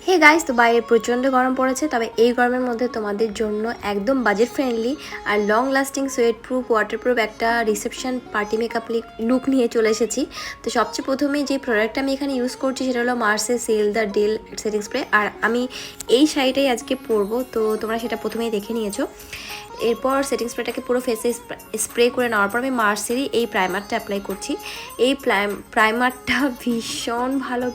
Hey guys, তো বাইরে প্রচণ্ড গরম পড়েছে, তবে এই গরমের মধ্যে তোমাদের জন্য একদম বাজেট ফ্রেন্ডলি আর long lasting sweat proof waterproof একটা রিসেপশন পার্টি মেকআপ লুক নিয়ে চলে এসেছি। তো সবচেয়ে প্রথমে যে প্রোডাক্টটা আমি এখানে ইউজ করছি সেটা হলো মার্সের seal the deal setting spray. আর আমি এই শাড়িটাই আজকে পরবো, তো তোমরা সেটা প্রথমেই দেখে নিয়েছো। এরপর সেটিং স্প্রেটাকে পুরো ফেসে স্প্রে করে নেওয়ার পর আমি মার্সেরই এই প্রাইমারটা অ্যাপ্লাই করছি। এই প্রাইমারটা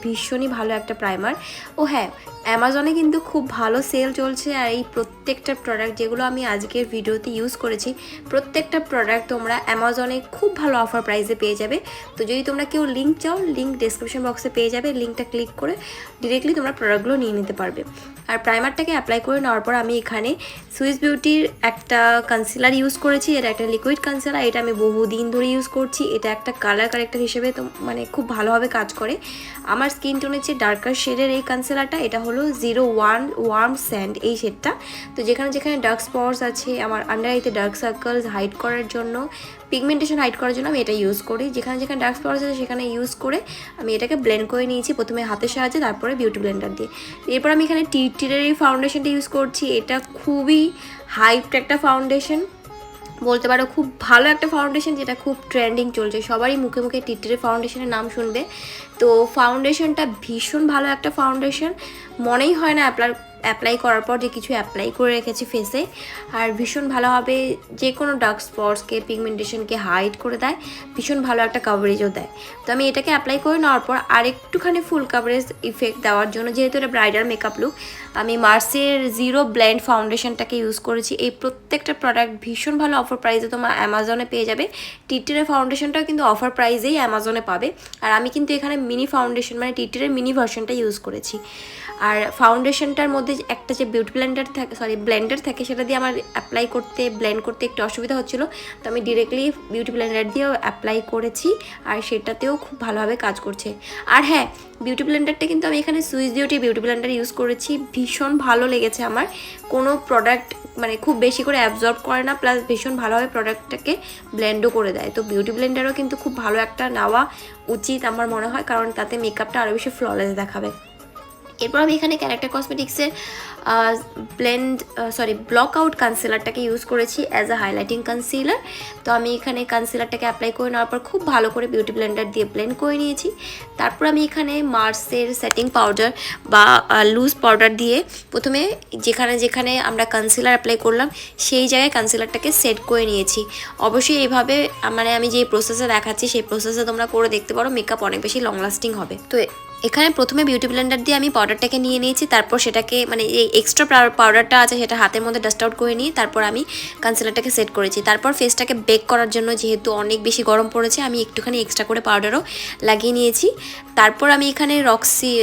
ভীষণই ভালো একটা প্রাইমার। ও হ্যাঁ, অ্যামাজনে কিন্তু খুব ভালো সেল চলছে, আর এই প্রত্যেকটা প্রোডাক্ট যেগুলো আমি আজকের ভিডিওতে ইউজ করেছি প্রত্যেকটা প্রোডাক্ট তোমরা অ্যামাজনে খুব ভালো অফার প্রাইসে পেয়ে যাবে। তো যদি তোমরা কেউ লিঙ্ক চাও, লিঙ্ক ডেসক্রিপশন বক্সে পেয়ে যাবে, লিঙ্কটা ক্লিক করে ডিরেক্টলি তোমরা প্রোডাক্টগুলো নিয়ে নিতে পারবে। আর প্রাইমারটাকে অ্যাপ্লাই করে নেওয়ার পর আমি এখানে সুইস বিউটির একটা কনসিলার ইউজ করেছি। এটা একটা লিকুইড কনসিলার, এটা আমি বহুদিন ধরে ইউজ করছি। এটা একটা কালার কারেক্টার হিসেবে তো মানে খুব ভালোভাবে কাজ করে। আমার স্কিন টোনের যে ডার্কার শেডের এই কনসিলারটা, এটা হলো 01 ওয়ার্ম স্যান্ড এই শেডটা। তো যেখানে যেখানে ডার্ক স্পটস আছে, আমার আন্ডার আইতে ডার্ক সার্কেলস হাইড করার জন্য, পিগমেন্টেশন হাইড করার জন্য আমি এটা ইউজ করি। যেখানে যেখানে ডার্ক স্পটস আছে সেখানে ইউজ করে আমি এটাকে ব্লেন্ড করে নিয়েছি, প্রথমে হাতের সাহায্যে, তারপরে বিউটি ব্লেন্ডার দিয়ে। এরপর আমি এখানে টিটিরের এই ফাউন্ডেশনটা ইউজ করছি। এটা খুবই হাইপড একটা ফাউন্ডেশন, বলতে পারো খুব ভালো একটা ফাউন্ডেশন, যেটা খুব ট্রেন্ডিং চলছে, সবারই মুখে মুখে টিটিরের ফাউন্ডেশনের নাম শুনবে। তো ফাউন্ডেশনটা ভীষণ ভালো একটা ফাউন্ডেশন, মনেই হয় না অ্যাপ্লাই করার পর যে কিছু অ্যাপ্লাই করে রেখেছি ফেসে। আর ভীষণ ভালোভাবে যে কোনো ডার্ক স্পটসকে, পিগমেন্টেশনকে হাইড করে দেয়, ভীষণ ভালো একটা কভারেজও দেয়। তো আমি এটাকে অ্যাপ্লাই করে নেওয়ার পর আরেকটুখানি ফুল কভারেজ ইফেক্ট দেওয়ার জন্য, যেহেতু এটা ব্রাইডাল মেকআপ লুক, আমি মার্সের জিরো ব্লেন্ড ফাউন্ডেশনটাকে ইউজ করেছি। এই প্রত্যেকটা প্রোডাক্ট ভীষণ ভালো অফার প্রাইসে তোমরা অ্যামাজনে পেয়ে যাবে। টিটিরের ফাউন্ডেশনটাও কিন্তু অফার প্রাইসেই অ্যামাজনে পাবে। আর আমি কিন্তু এখানে মিনি ফাউন্ডেশন মানে টিটিরের মিনি ভার্সনটা ইউজ করেছি। আর ফাউন্ডেশনটার মধ্যে একটা যে বিউটি ব্লেন্ডার থাকে সেটা দিয়ে আমার ব্লেন্ড করতে একটু অসুবিধা হচ্ছিলো, তো আমি ডিরেক্টলি বিউটি ব্লেন্ডার দিয়েও অ্যাপ্লাই করেছি, আর সেটাতেও খুব ভালোভাবে কাজ করছে। আর হ্যাঁ, বিউটি ব্লেন্ডারটা কিন্তু আমি এখানে Swiss beauty beauty Blender use করেছি, ভীষণ ভালো লেগেছে আমার। কোনো প্রোডাক্ট মানে খুব বেশি করে অ্যাবজর্ব করে না, প্লাস ভীষণ ভালোভাবে প্রোডাক্টটাকে ব্লেন্ডও করে দেয়। তো বিউটি ব্লেন্ডারও কিন্তু খুব ভালো একটা নেওয়া উচিত আমার মনে হয়, কারণ তাতে মেকআপটা আরও বেশি ফ্ললেস দেখাবে। এরপর আমি এখানে ক্যারেক্টার কসমেটিক্সের ব্লক আউট কনসিলারটাকে ইউজ করেছি অ্যাজ আ হাইলাইটিং কনসিলার। তো আমি এখানে কনসিলারটাকে অ্যাপ্লাই করে নেওয়ার পর খুব ভালো করে বিউটি ব্লেন্ডার দিয়ে ব্লেন্ড করে নিয়েছি। তারপর আমি এখানে মার্সের সেটিং পাউডার বা লুজ পাউডার দিয়ে প্রথমে যেখানে যেখানে আমরা কনসিলার অ্যাপ্লাই করলাম সেই জায়গায় কনসিলারটাকে সেট করে নিয়েছি। অবশ্যই এইভাবে মানে আমি যে প্রসেসে দেখাচ্ছি সেই প্রসেসে তোমরা করে দেখতে পারো, মেকআপ অনেক বেশি লং লাস্টিং হবে। তো এখানে প্রথমে বিউটি ব্লেন্ডার দিয়ে আমি পাউডারটাকে নিয়ে নিয়েছি, তারপর সেটাকে মানে এই এক্সট্রা পাউডারটা আছে সেটা হাতের মধ্যে ডাস্ট আউট করে নিয়ে তারপর আমি কনসিলারটাকে সেট করেছি। তারপর ফেসটাকে বেক করার জন্য, যেহেতু অনেক বেশি গরম পড়েছে, আমি একটুখানি এক্সট্রা করে পাউডারও লাগিয়ে নিয়েছি। তারপর আমি এখানে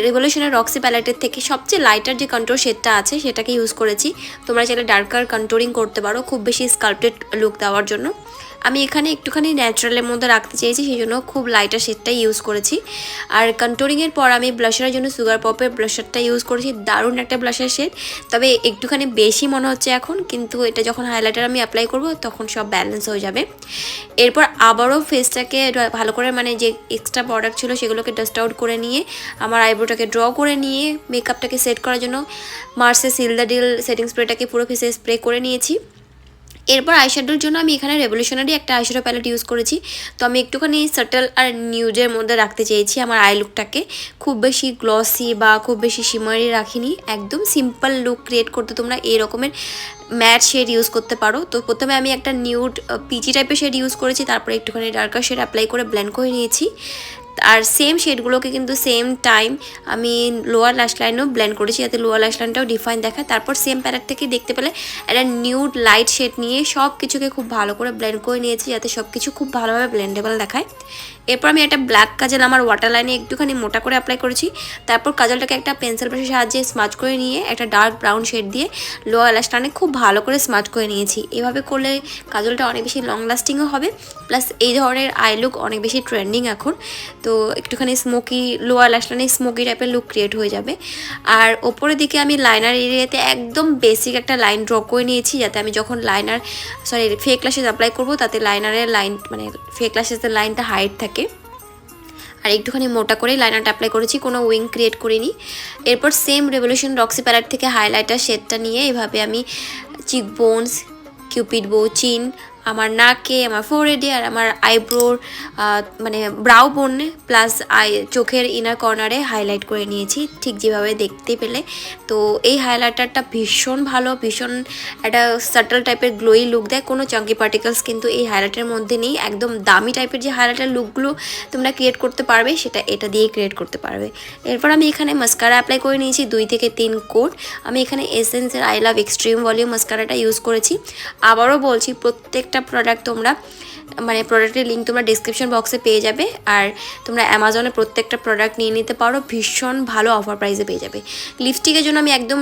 রেভলিউশনের রক্সি প্যালেটের থেকে সবচেয়ে লাইটার যে কন্ট্রোর শেডটা আছে সেটাকে ইউজ করেছি। তোমরা চাইলে ডার্কার কন্ট্রোরিং করতে পারো খুব বেশি স্কাল্পটেড লুক দেওয়ার জন্য। আমি এখানে একটুখানি ন্যাচারালের মধ্যে রাখতে চেয়েছি, সেই জন্য খুব লাইটার শেডটাই ইউজ করেছি। আর কন্ট্রোরিংয়ের পর আমি ব্লাশারের জন্য সুগার পপের ব্লাশারটা ইউজ করেছি, দারুণ একটা ব্লাশার শেড, তবে একটুখানি বেশি মনে হচ্ছে এখন, কিন্তু এটা যখন হাইলাইটার আমি অ্যাপ্লাই করব তখন সব ব্যালেন্স হয়ে যাবে। এরপর আবারও ফেসটাকে ভালো করে মানে যে এক্সট্রা প্রোডাক্ট ছিল সেগুলোকে ডাস্ট আউট করে নিয়ে আমার আইব্রোটাকে ড্র করে নিয়ে মেকআপটাকে সেট করার জন্য মার্সের সিল দ্য ডিল সেটিং স্প্রেটাকে পুরো ফেসে স্প্রে করে নিয়েছি। এরপর আইশ্যাডোর জন্য আমি এখানে রেভলিউশনারি একটা আইশ্যাডো প্যালেট ইউজ করেছি। তো আমি একটুখানি সাটল আর নিউডের মধ্যে রাখতে চেয়েছি আমার আই লুকটাকে, খুব বেশি গ্লসি বা খুব বেশি শিমারি রাখিনি, একদম সিম্পল লুক ক্রিয়েট করতে তোমরা এই রকমের ম্যাট শেড ইউজ করতে পারো। তো প্রথমে আমি একটা নিউড পিচি টাইপের শেড ইউজ করেছি, তারপরে একটুখানি ডার্কার শেড অ্যাপ্লাই করে ব্লেন্ড করে নিয়েছি। আর সেম শেডগুলোকে কিন্তু সেম টাইম আমি লোয়ার ল্যাশ লাইনেও ব্লেন্ড করেছি, যাতে লোয়ার ল্যাশ লাইনটাও ডিফাইন দেখায়। তারপর সেম প্যালেট থেকে দেখতে পেলে একটা নিউড লাইট শেড নিয়ে সব কিছুকে খুব ভালো করে ব্লেন্ড করে নিয়েছি, যাতে সব কিছু খুব ভালোভাবে ব্লেন্ডেবল দেখায়। এরপর আমি একটা ব্ল্যাক কাজল আমার ওয়াটার লাইনে একটুখানি মোটা করে অ্যাপ্লাই করেছি। তারপর কাজলটাকে একটা পেন্সিল ব্রাশের সাহায্যে স্মাচ করে নিয়ে একটা ডার্ক ব্রাউন শেড দিয়ে লোয়ার ল্যাশ লাইনে খুব ভালো করে স্মাচ করে নিয়েছি। এভাবে করলে কাজলটা অনেক বেশি লং লাস্টিংও হবে, প্লাস এই ধরনের আই লুক অনেক বেশি ট্রেন্ডিং এখন। তো একটুখানি স্মোকি লোয়ার ল্যাশ লাইনে স্মোকি টাইপের লুক ক্রিয়েট হয়ে যাবে। আর ওপরের দিকে আমি লাইনার এরিয়াতে একদম বেসিক একটা লাইন ড্র করে নিয়েছি, যাতে আমি যখন ফেক ল্যাশেস অ্যাপ্লাই করবো তাতে লাইনারের লাইন মানে ফেক ল্যাশেসের লাইনটা হাইট থাকে। আর একটুখানি মোটা করে লাইনারটা অ্যাপ্লাই করেছি, কোনো উইং ক্রিয়েট করিনি। এরপর সেম রেভলিউশন রক্সি প্যালেট থেকে হাইলাইটার শেডটা নিয়ে এভাবে আমি চিক বোনস, কিউপিড বো, চিন, আমার নাকে, আমার ফোরহেডে আর আমার আইব্রোর মানে ব্রাউ বোনে প্লাস চোখের ইনার কর্নারে হাইলাইট করে নিয়েছি, ঠিক যেভাবে দেখতে পেলে। তো এই হাইলাইটারটা ভীষণ ভালো, ভীষণ একটা সাটল টাইপের গ্লোই লুক দেয়, কোনো চাঙ্কি পার্টিকেলস কিন্তু এই হাইলাইটারের মধ্যে নেই। একদম দামি টাইপের যে হাইলাইটার লুকগুলো তোমরা ক্রিয়েট করতে পারবে সেটা এটা দিয়েই ক্রিয়েট করতে পারবে। এরপর আমি এখানে মাস্কারা অ্যাপ্লাই করে নিয়েছি 2 থেকে 3 কোট। আমি এখানে এসেন্সের আই লাভ এক্সট্রিম ভলিউম মাস্কারাটা ইউজ করেছি। আবারও বলছি, প্রত্যেকটা প্রোডাক্ট তোমরা মানে প্রোডাক্টের লিঙ্ক তোমরা ডিসক্রিপশন বক্সে পেয়ে যাবে, আর তোমরা অ্যামাজনে প্রত্যেকটা প্রোডাক্ট নিয়ে নিতে পারো, ভীষণ ভালো অফার প্রাইসে পেয়ে যাবে। লিপস্টিকের জন্য আমি একদম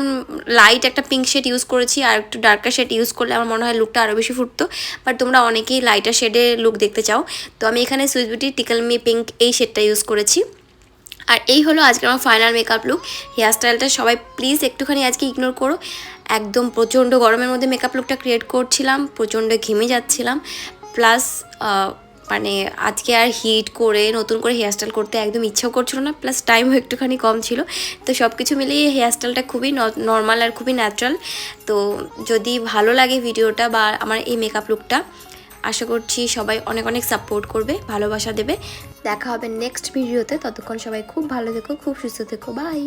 লাইট একটা পিঙ্ক শেড ইউজ করেছি, আর একটু ডার্কার শেড ইউজ করলে আমার মনে হয় লুকটা আরও বেশি ফুটতো, বাট তোমরা অনেকেই লাইটার শেডে লুক দেখতে চাও। তো আমি এখানে Swiss beauty tickle me pink এই শেডটা ইউজ করেছি। আর এই হলো আজকে আমার ফাইনাল মেকআপ লুক। হেয়ারস্টাইলটা সবাই প্লিজ একটুখানি আজকে ইগনোর করো। একদম প্রচণ্ড গরমের মধ্যে মেকআপ লুকটা ক্রিয়েট করছিলাম, প্রচণ্ড ঘেমে যাচ্ছিলাম, প্লাস মানে আজকে আর হিট করে নতুন করে হেয়ারস্টাইল করতে একদম ইচ্ছাও করছিল না, প্লাস টাইমও একটুখানি কম ছিল। তো সব কিছু মিলিয়ে হেয়ারস্টাইলটা খুবই নর্মাল আর খুবই ন্যাচারাল। তো যদি ভালো লাগে ভিডিওটা বা আমার এই মেকআপ লুকটা, আশা করছি সবাই অনেক অনেক সাপোর্ট করবে, ভালোবাসা দেবে। দেখা হবে নেক্সট ভিডিওতে, ততক্ষণ সবাই খুব ভালো থেকো, খুব সুস্থ থেকো, বাই।